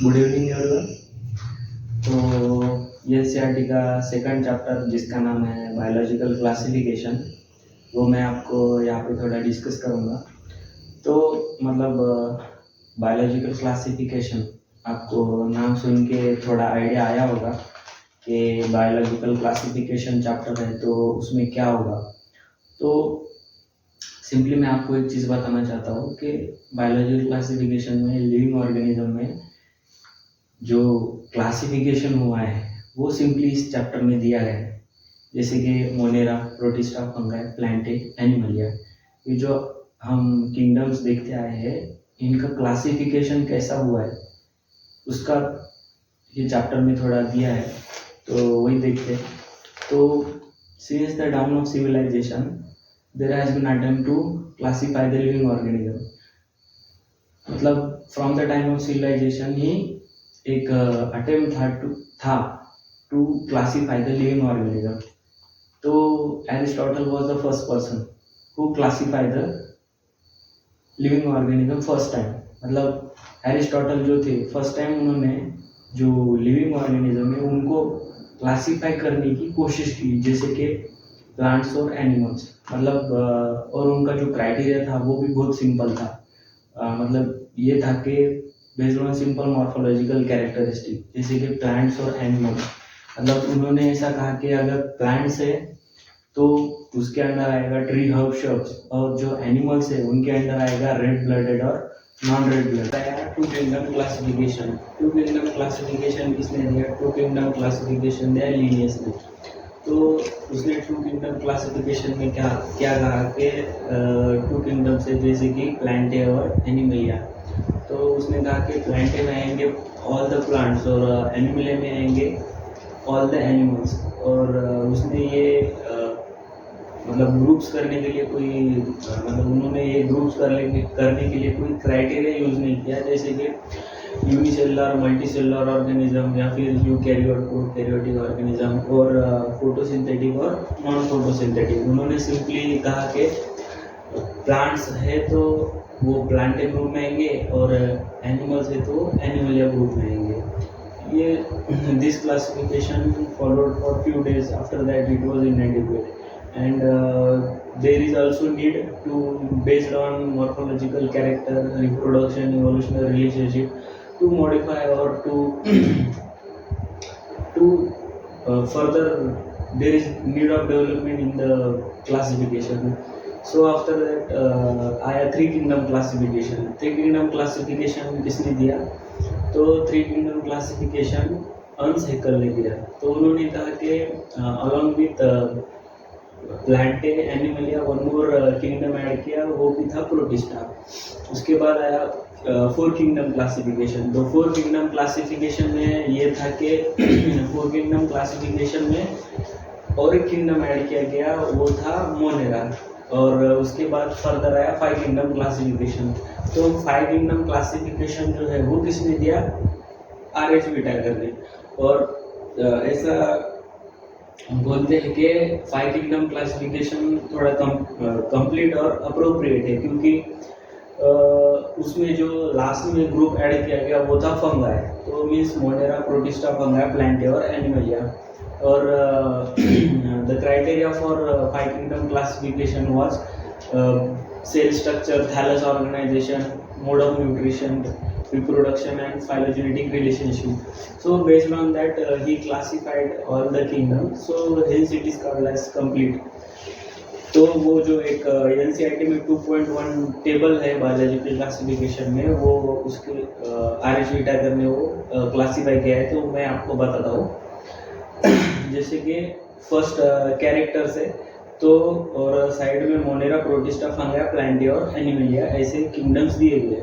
Good evening everyone. तो NCERT का second chapter जिसका नाम है बायोलॉजिकल क्लासिफिकेशन, वो मैं आपको यहाँ पे थोड़ा डिस्कस करूँगा। तो मतलब बायोलॉजिकल क्लासिफिकेशन, आपको नाम सुन के थोड़ा आइडिया आया होगा कि बायोलॉजिकल क्लासिफिकेशन चैप्टर है तो उसमें क्या होगा। तो सिंपली मैं आपको एक चीज़ बताना चाहता हूँ कि बायोलॉजिकल क्लासिफिकेशन में लिविंग ऑर्गेनिज्म में जो क्लासिफिकेशन हुआ है वो सिंपली इस चैप्टर में दिया गया है। जैसे कि Monera, Protista, Fungi, Plantae, Animalia, ये जो हम किंगडम्स देखते आए हैं, इनका क्लासिफिकेशन कैसा हुआ है उसका ये चैप्टर में थोड़ा दिया है, तो वही देखते हैं। तो since the dawn of civilization there has been attempt to classify the living organism. मतलब from the time of civilization ही एक अटेम्प्ट था to classify the living organism. तो Aristotle was the first person who classify the living organism first time. मतलब Aristotle जो थे first time उन्होंने जो लिविंग ऑर्गेनिज्म है उनको क्लासिफाई करने की कोशिश की, जैसे कि प्लांट्स और एनिमल्स। मतलब और उनका जो क्राइटेरिया था वो भी बहुत सिंपल था। मतलब ये था कि based on simple morphological characteristic, जैसे कि प्लांट्स और एनिमल्स। मतलब उन्होंने ऐसा कहा कि अगर प्लांट्स है तो उसके अंदर आएगा ट्री, हर्ब, श्रब्स, और जो एनिमल्स है उनके अंदर आएगा रेड ब्लडेड और non red blood. Two kingdom classification. Two kingdom classification किसने दिया? टू किंगडम क्लासिफिकेशन दिया लीनियस ने। तो उसने टू किंगडम क्लासिफिकेशन में क्या क्या कहा कि टू किंगडम से, जैसे कि प्लांटे और एनिमलिया। तो उसने कहा कि प्लांटे में आएंगे ऑल द प्लांट्स और एनिमलिया में आएंगे ऑल द एनिमल्स। और उसने ये मतलब ग्रुप्स करने के लिए कोई मतलब उन्होंने ये ग्रुप्स करने के लिए कोई क्राइटेरिया यूज़ नहीं किया, जैसे कि यूनिसेलुलर, मल्टीसेलुलर ऑर्गेनिज्म या फिर यूकैरियोट, प्रोकैरियोटिक ऑर्गेनिज्म, और फोटोसिंथेटिक और नॉन फोटोसिंथेटिक। उन्होंने सिंपली कहा कि प्लांट्स है तो वो प्लांटे ग्रुप में आएंगे और एनिमल्स है तो एनिमलिया ग्रुप में आएंगे। ये this classification followed for few days, after that it was inadequate and there is also need to, based on morphological character, reproduction, evolutionary relationship, to modify or to further there is need of development in the classification. So after that आया three kingdom classification. Three kingdom classification किसने दिया? तो three kingdom classification अंस Haeckel ने दिया। तो उन्होंने कहा कि along with Plantae, Animalia, one more kingdom add किया, वो भी था प्रोटिस्टा। उसके बाद आया फोर किंगडम क्लासिफिकेशन। तो फोर किंगडम क्लासिफिकेशन में ये था कि फोर किंगडम क्लासिफिकेशन में और एक किंगडम ऐड किया गया, वो था मोनेरा। और उसके बाद फर्दर आया फाइव किंगडम क्लासिफिकेशन। तो फाइव किंगडम क्लासिफिकेशन जो है वो किसने दिया? आर.एच. व्हिटेकर ने। और ऐसा बोलते हैं कि फाइव किंगडम क्लासिफिकेशन थोड़ा कंप्लीट और अप्रोप्रिएट है, क्योंकि उसमें जो लास्ट में ग्रुप ऐड किया गया वो था फंगाई। तो means Monera, Protista, Fungi, Plantae और एनिमलिया। और the criteria for five kingdom classification was cell structure, thallus organisation, mode of nutrition, reproduction and phylogenetic relationship. So based on that he classified all the kingdoms, so hence it is called as complete. तो वो जो एक NCERT में 2.1 table है biological classification में, वो उसके RH. Whittaker ने वो क्लासिफाई किया है। तो मैं आपको बताता हूँ। जैसे कि फर्स्ट कैरेक्टर्स है, तो और साइड में मोनेरा, प्रोटिस्टा, फंगाई, प्लांटे और एनिमलिया ऐसे किंगडम्स दिए गए।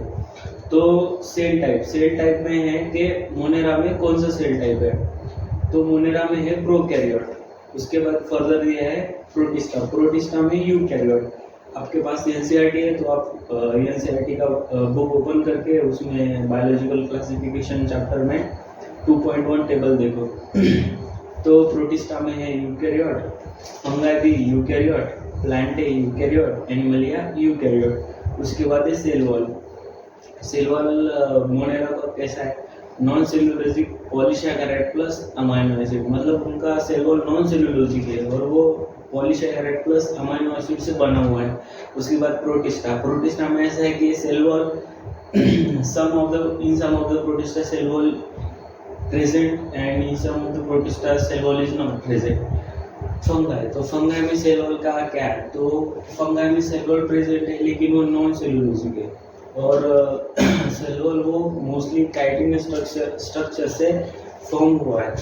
तो सेल टाइप में है कि मोनेरा में कौन सा सेल टाइप है? तो मोनेरा में है प्रोकैरियोट। उसके बाद फर्दर दिया है प्रोटिस्टा में यूकैरियोट। आपके पास एनसीईआरटी है तो आप एनसीईआरटी का बुक ओपन करके उसमें बायोलॉजिकल क्लासिफिकेशन चैप्टर में 2.1 टेबल देखो। तो प्रोटिस्टा में है यूकैरियोट, फंगाई भी यूकैरियोट, प्लांट है यूकैरियोट, एनिमलिया यूकैरियोट। उसके बाद है cell wall. Cell wall Monera का कैसा है, non cellulosic polysaccharide plus amino acid, मतलब उनका सेल वॉल नॉन सेलुलोजिक है और वो पॉलीसैकेराइड प्लस अमाइनो एसिड से बना हुआ है। उसके बाद प्रोटिस्टा। प्रोटिस्टा में ऐसा है कि cell wall in some of the protista cell wall present and in some of the protista cell wall is not present। Fungi, तो फंगाई में सेल वॉल का क्या है, तो फंगाई में सेल वॉल प्रेजेंट है लेकिन वो नॉन सेलुलोजिक है और सेल वॉल वो मोस्टली काइटिन स्ट्रक्चर से फॉर्म हुआ है।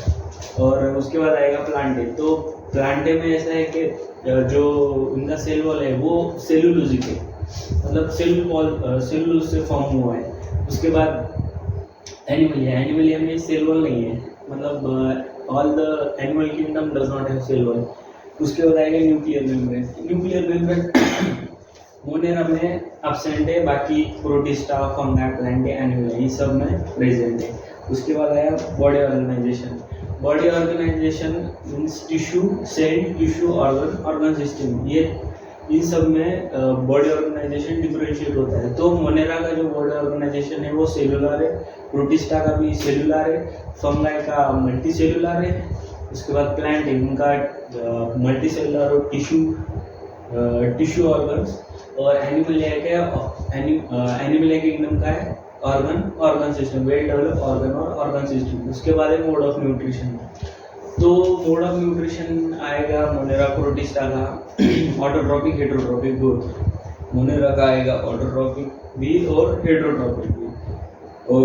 और उसके बाद आएगा प्लांटे। तो प्लांटे में ऐसा है कि जो उनका सेल वॉल है वो सेलुलोजिक है, मतलब सेलुलोज से फॉर्म हुआ है। उसके बाद एनिमलिया में सेल वॉल नहीं है, मतलब all the animal kingdom does not have cell wall. उसके बाद आएगा न्यूक्लियर मेम्ब्रेन मोनेरा में एब्सेंट है, बाकी प्रोटिस्टा, फंगा, प्लांटे, एनिमलिया ये सब में प्रेजेंट है। उसके बाद आया body organisation. Body organisation means tissue, cell, tissue, organ system, ये इन सब में बॉडी ऑर्गेनाइजेशन डिफरेंशिएट होता है। तो मोनेरा का जो बॉडी ऑर्गेनाइजेशन है वो सेलुलर है, प्रोटिस्टा का भी सेलुलर है, फंगाई का मल्टी सेलुलर है। उसके बाद प्लांट है, उनका मल्टी सेलुलर और टिश्यू ऑर्गन्स। और एनिमलिया किंगडम का है organ system, well develop organ और ऑर्गन सिस्टम। उसके बाद है मोड ऑफ न्यूट्रिशन। तो मोड ऑफ न्यूट्रिशन आएगा मोनेरा प्रोटिस्टा का ऑटोट्रॉपिक हेटेरोट्रॉपिक बोथ। मोनेरा का आएगा ऑटोट्रॉपिक भी और हेटेरोट्रॉपिक भी। और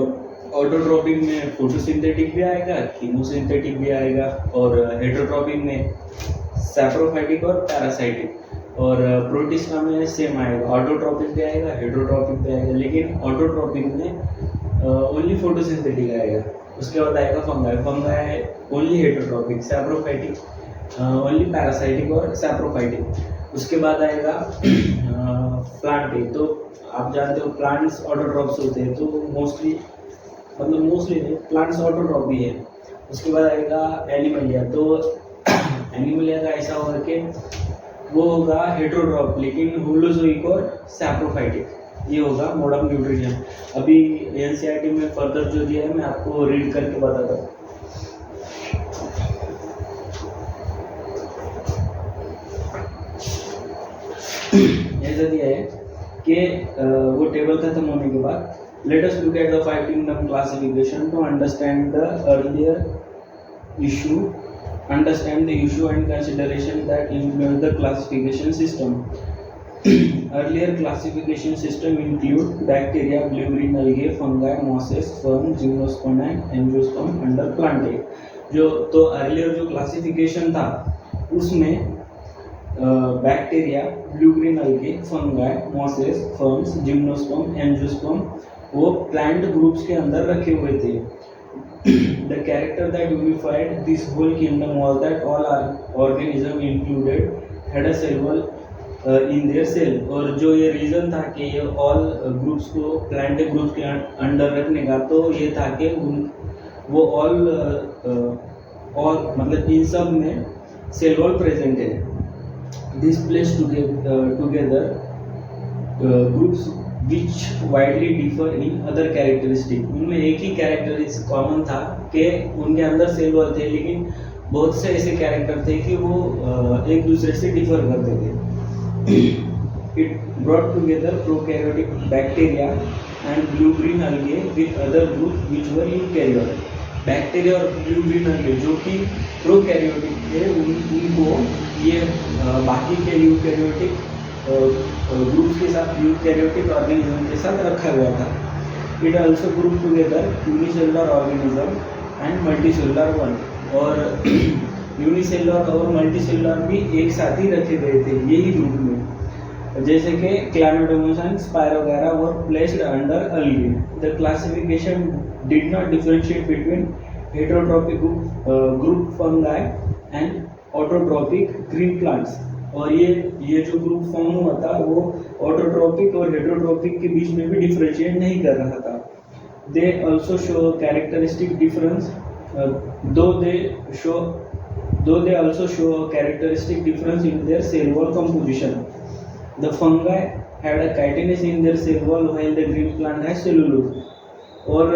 ऑटोट्रॉपिक में फोटोसिंथेटिक भी आएगा, कीमोसिंथेटिक भी आएगा, और हेटेरोट्रॉपिक में सैप्रोफाइटिक और पैरासाइटिक। और प्रोटिस्टा में सेम आएगा, ऑटोट्रॉपिक भी आएगा, हेटेरोट्रॉपिक भी आएगा, लेकिन ऑटोट्रॉपिक में ओनली फोटोसिंथेटिक आएगा। उसके बाद आएगा fungi only heterotrophic, saprophytic only parasitic और सैप्रोफाइटिक। उसके बाद आएगा प्लांट। तो आप जानते हो प्लांट्स ऑटोट्रॉप्स होते हैं, तो मोस्टली नहीं, प्लांट्स ऑटोट्रॉप ही है। उसके बाद आएगा एनिमलिया। तो एनिमलिया का ऐसा होगा कि वो होगा हेटेरोट्रॉप लेकिन होलोजोइक और सैप्रोफाइटिक, ये होगा मोड ऑफ न्यूट्रिशन। अभी एनसीईआरटी में फर्दर जो दिया है मैं आपको रीड करके बताता हूँ। ऐसा दिया है कि वो टेबल खत्म होने के बाद let us look at the 5 kingdom classification to understand the earlier issue, understand the issue and consideration that influence the classification system. Earlier classification system include bacteria, blue-green algae, fungi, mosses, worm, gymnosperm and angiosperm under plantae. तो earlier जो classification था उसमें bacteria, blue green algae, fungi, mosses, worms, gymnosperm, angiosperm वो plant groups के अंदर रखे हुए थे। The character that unified this whole kingdom was that all organisms included had a cell wall in their cell। और जो ये रीज़न था कि ये ऑल ग्रुप्स को प्लांट ग्रुप्स के अंडर रखने का, तो ये था कि वो ऑल और मतलब इन सब में सेल वॉल प्रेजेंट है। This place together groups which widely differ in other characteristic। उनमें एक ही कैरेक्टरिस्टिक कॉमन था कि उनके अंदर सेल वॉल थे, लेकिन बहुत से ऐसे कैरेक्टर थे कि वो एक दूसरे से डिफर करते थे। It brought together prokaryotic bacteria and blue green algae with other group which were eukaryotic। Bacteria और ब्लू ग्रीन algae जो कि प्रोकैरियोटिक थे उनको ये बाकी के यूकैरियोटिक ग्रुप के साथ, यूकैरियोटिक ऑर्गेनिज्म के साथ रखा गया था। It also group together unicellular organism and multicellular one. और यूनिसेलुलर और मल्टीसेलुलर भी एक साथ ही रखे गए थे यही ग्रुप में, जैसे कि Chlamydomonas and Spirogyra were placed under algae. The classification did not differentiate between heterotrophic group fungi and autotrophic green plants. और ये जो ग्रुप फॉर्म हुआ था वो ऑटोट्रॉपिक और हेटेरोट्रॉपिक के बीच में भी डिफरेंशिएट नहीं कर रहा था। They also show characteristic difference though they show though they also show a characteristic difference in their cell wall composition. The fungi had a chitinase in their cell wall while the green plant has cellulose. और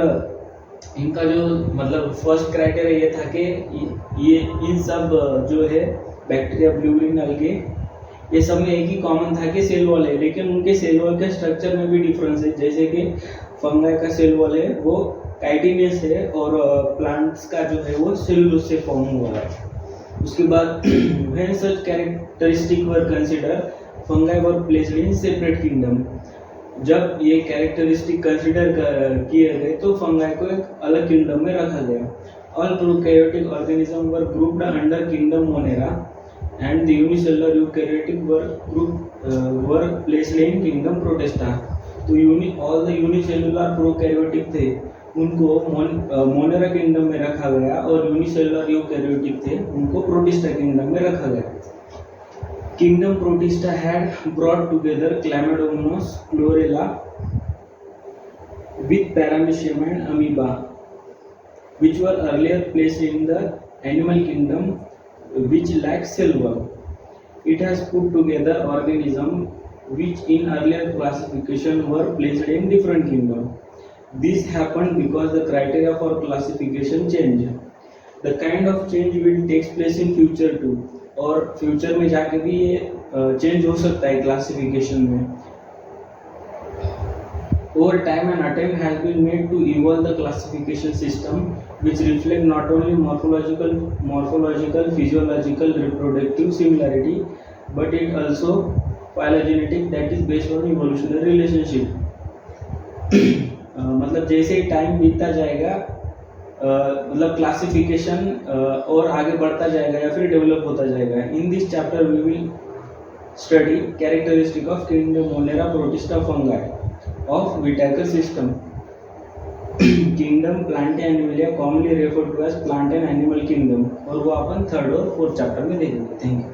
इनका जो मतलब first criteria ये था कि ये इन सब जो है बैक्टीरिया, ब्लूग्रीन अलगे, ये सब में एक ही कॉमन था कि सेल वॉल है, लेकिन उनके सेल वॉल के स्ट्रक्चर में भी डिफरेंस है। जैसे कि फंगाई का सेल वॉल है वो काइटिनेस है और प्लांट्स का जो है वो सेलुलोज से फॉर्म हुआ है। उसके बाद when such characteristic were consider, fungi were placed in separate kingdom. जब ये कैरेक्टरिस्टिक कंसीडर किए गए तो फंगाई को एक अलग किंगडम में रखा गया। All prokaryotic organism were grouped under kingdom Monera and the unicellular eukaryotic were placed in kingdom protista. तो all the unicellular prokaryotic थे उनको मोनेरा किंगडम में रखा गया और यूनिसेलुलर यूकैरियोटिक थे उनको प्रोटिस्टा किंगडम में रखा गया। Kingdom protista had brought together Chlamydomonas, Chlorella with Paramecium and Amoeba, which were earlier placed in the animal kingdom which lacks cell wall. It has put together organisms which in earlier classification were placed in different kingdoms. This happened because the criteria for classification changed. The kind of change will take place in future too. और future में जाके भी ये change हो सकता है classification में। Over time, an attempt has been made to evolve the classification system, which reflect not only morphological, physiological, reproductive similarity, but it also phylogenetic, that is based on evolutionary relationship. मतलब जैसे time बीतता जाएगा मतलब classification और आगे बढ़ता जाएगा या फिर डेवलप होता जाएगा। In this chapter we will study characteristic of kingdom Monera Protista Fungi of Whittaker system. Kingdom Plantae Animalia commonly referred to as plant and animal kingdom, और वो अपन थर्ड और फोर्थ चैप्टर में देखेंगे। Thank you.